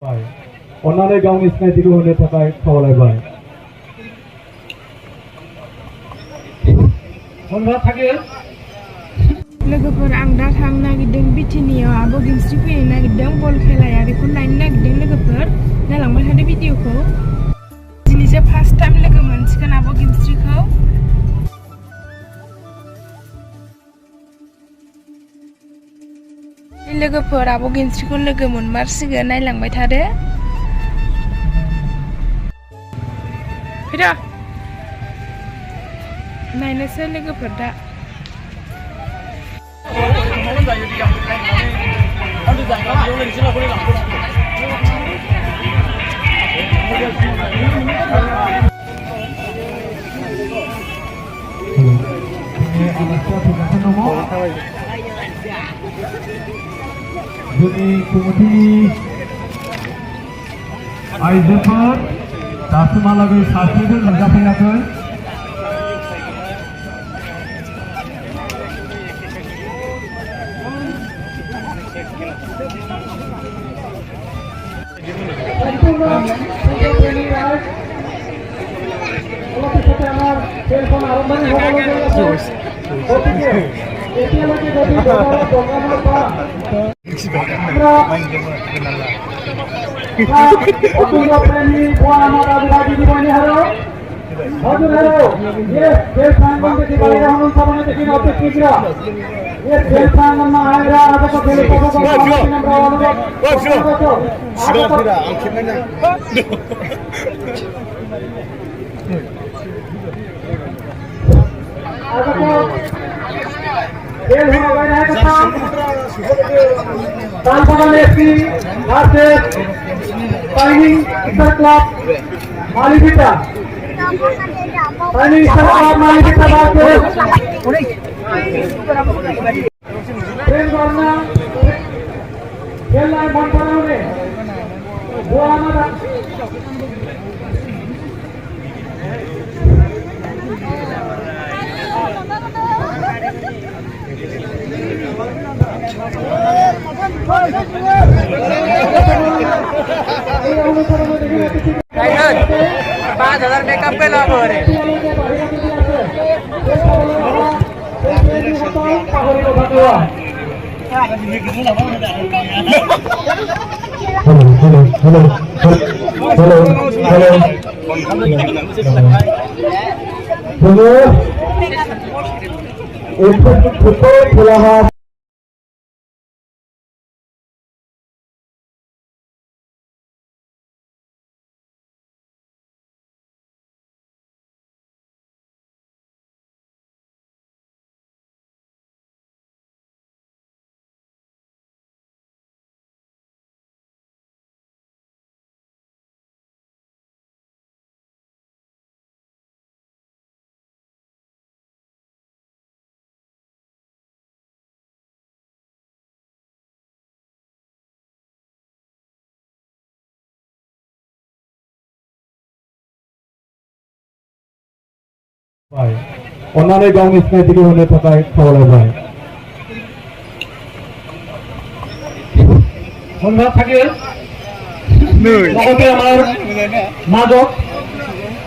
अन्नानै गावनि सिनायथिखौ होनो थाखाय खावलायबाय। लोगोफोर आं दा थांनो नागिरदों बिटिनियाव आब' गेमस्रि फैनो नागिरदों बल खेलाया बेखौ नायनो नागिरदों लोगोफोर नायलांबाय थादो भिडिअखौ। दिनैसो फार्स्ट टाइम लोगो मोनसिगोन आब' गेमस्रिखौ। लोगोफोर आब' गेमस्रिखौ लोगो मोनमारसिगोन नायलांबाय थादो। फैदो नायनोसै लोगोफोर दा। जोंनि कमिटिनि आइजोफोर दासिमहालागै सासेबो नुजाफैयाखै। मेकअप पे ना बोले अन्नानै गावनि सिनायथिखौ होनो थाखाय खावलायबाय।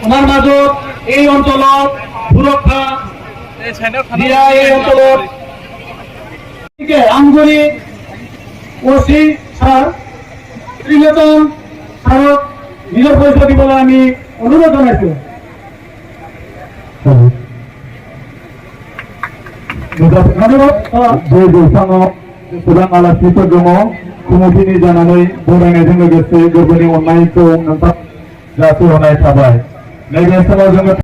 আমার মাজত এই অঞ্চলত সুরক্ষা দিয়া এই অঞ্চলত আঞ্চলিক ওসি স্যার ত্রিলোচন স্যারক নিজের পরিচয় দিবলৈ আমি অনুরোধ জনাইছো। गोबां आलासिफोर दङ कमिटिनि जानानै बरायनायजों लोगोसे गोरबोनि अननायखौ नोंथां जासिहरनाय थाबाय। नैबे समाव जोङो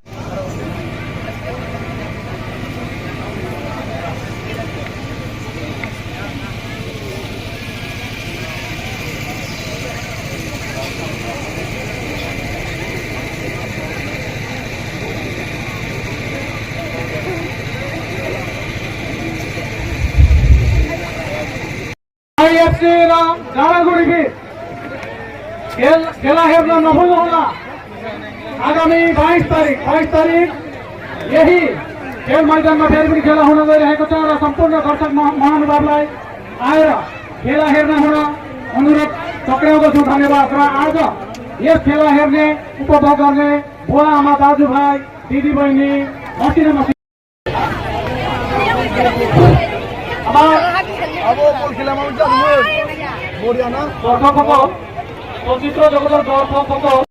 खेला हेर्न नभुल्नुहोला। आगामी 22 तारिख यही खेल मैदानमा फेरि पनि खेला हुन गइरहेको छ र सम्पूर्ण दर्शक महानुभावलाई आएर खेला हेर्न हुन अनुरोध चक्राउँदछु धन्यवाद। र आज यस खेला हेर्ने उपभोग गर्ने बुवा आमा दाजुभाइ दिदी बहिनी मसिनो मसिनो अब बल खेलामा हुन्छ दर्शकসকল চলচ্চিত্ৰ জগতৰ দৰ্শকসকল